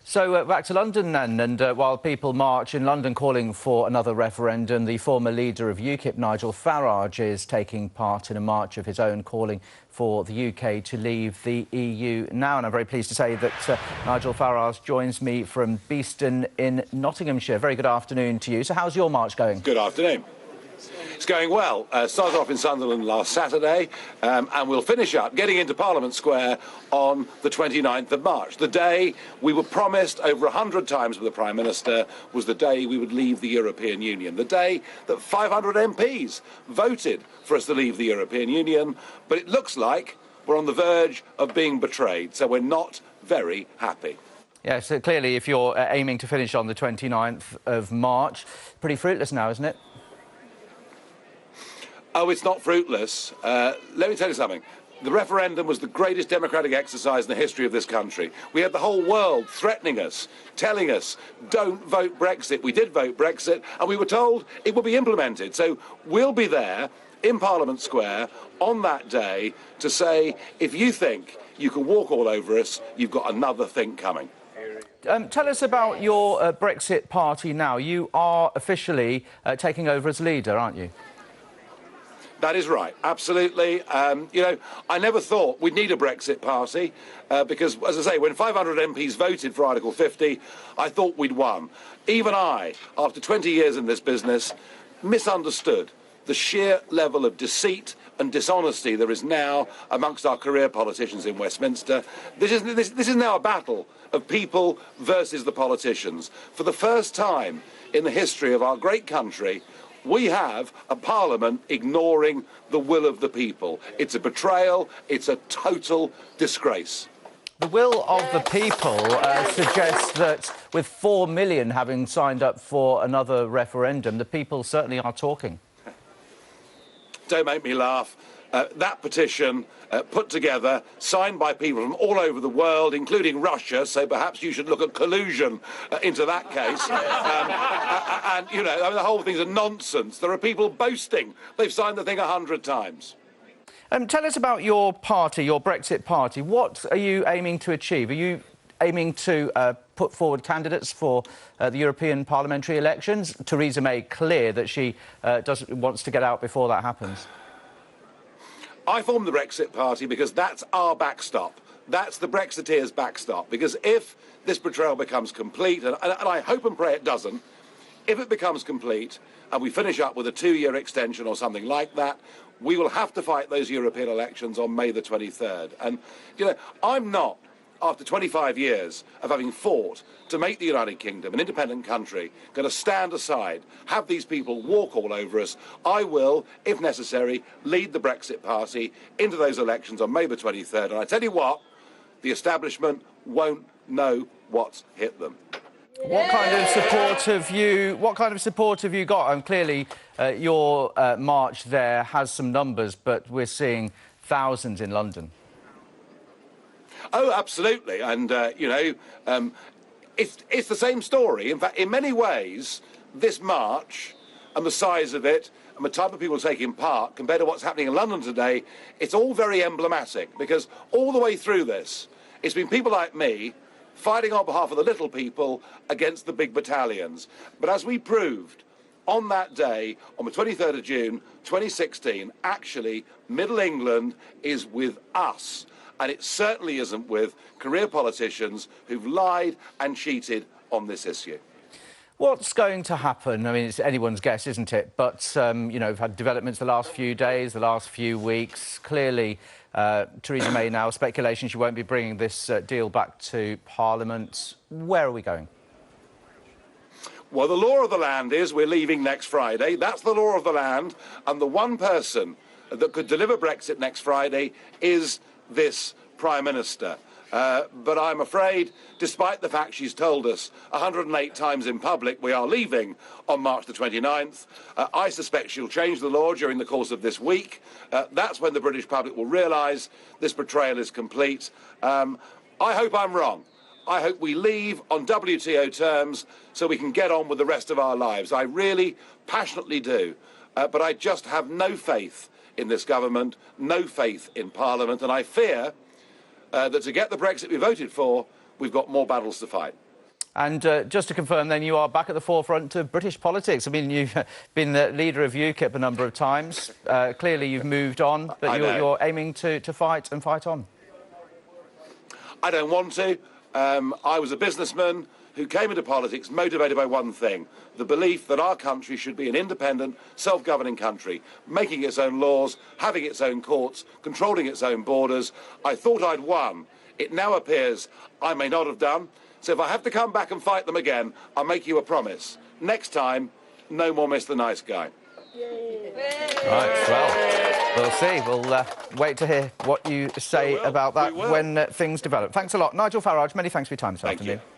So back to London then, and while people march in London calling for another referendum, the former leader of UKIP, Nigel Farage, is taking part in a march of his own calling for the UK to leave the EU now. And I'm very pleased to say that Nigel Farage joins me from Beeston in Nottinghamshire. Very good afternoon to you. So how's your march going? Good afternoon. It's going well. Started off in Sunderland last Saturday, and we'll finish up getting into Parliament Square on the 29th of March. The day we were promised over 100 times with the Prime Minister was the day we would leave the European Union. The day that 500 MPs voted for us to leave the European Union. But it looks like we're on the verge of being betrayed, so we're not very happy. Yeah, so clearly if you're aiming to finish on the 29th of March, pretty fruitless now, isn't it? Oh, it's not fruitless. Let me tell you something. The referendum was the greatest democratic exercise in the history of this country. We had the whole world threatening us, telling us, don't vote Brexit. We did vote Brexit, and we were told it would be implemented. So we'll be there in Parliament Square on that day to say, if you think you can walk all over us, you've got another thing coming. Tell us about your Brexit party now. You are officially taking over as leader, aren't you? That is right, absolutely. You know, I never thought we'd need a Brexit party because, as I say, when 500 MPs voted for Article 50, I thought we'd won. Even I, after 20 years in this business, misunderstood the sheer level of deceit and dishonesty there is now amongst our career politicians in Westminster. This is now a battle of people versus the politicians. For the first time in the history of our great country, we have a parliament ignoring the will of the people. It's a betrayal. It's a total disgrace. The will of the people suggests that with 4 million having signed up for another referendum, the people certainly are talking. Don't make me laugh. That petition put together, signed by people from all over the world, including Russia, so perhaps you should look at collusion into that case. And, you know, I mean, the whole thing's a nonsense. There are people boasting they've signed the thing 100 times. Tell us about your party, your Brexit party. What are you aiming to achieve? Are you aiming to put forward candidates for the European parliamentary elections? Theresa May clear that she wants to get out before that happens. I formed the Brexit Party because that's our backstop. That's the Brexiteers' backstop. Because if this betrayal becomes complete, and I hope and pray it doesn't, if it becomes complete and we finish up with a 2-year extension or something like that, we will have to fight those European elections on May the 23rd. And, you know, I'm not, after 25 years of having fought to make the United Kingdom an independent country, going to stand aside, have these people walk all over us. I will, if necessary, lead the Brexit Party into those elections on May the 23rd. And I tell you what, the establishment won't know what's hit them. What kind of support have you got? Clearly, your march there has some numbers, but we're seeing thousands in London. Oh, absolutely. And, you know, it's the same story. In fact, in many ways, this march and the size of it and the type of people taking part compared to what's happening in London today, it's all very emblematic because all the way through this, it's been people like me fighting on behalf of the little people against the big battalions. But as we proved on that day, on the 23rd of June, 2016, actually, Middle England is with us. And it certainly isn't with career politicians who've lied and cheated on this issue. What's going to happen? I mean, it's anyone's guess, isn't it? But, you know, we've had developments the last few days, the last few weeks. Clearly, Theresa May now, speculation she won't be bringing this deal back to Parliament. Where are we going? Well, the law of the land is we're leaving next Friday. That's the law of the land. And the one person that could deliver Brexit next Friday is this Prime Minister. But I'm afraid, despite the fact she's told us 108 times in public we are leaving on March the 29th, I suspect she'll change the law during the course of this week. That's when the British public will realise this betrayal is complete. I hope I'm wrong. I hope we leave on WTO terms so we can get on with the rest of our lives. I really passionately do. But I just have no faith in this government, no faith in Parliament, and I fear that to get the Brexit we voted for, we've got more battles to fight. And just to confirm, then, you are back at the forefront of British politics. I mean, you've been the leader of UKIP a number of times. Clearly, you've moved on, but you're aiming to fight and fight on. I don't want to. I was a businessman who came into politics motivated by one thing, the belief that our country should be an independent, self-governing country, making its own laws, having its own courts, controlling its own borders. I thought I'd won. It now appears I may not have done. So if I have to come back and fight them again, I'll make you a promise. Next time, no more Mr. Nice Guy. Right, well, we'll see. We'll wait to hear what you say about that when things develop. Thanks a lot. Nigel Farage, many thanks for your time this afternoon. You.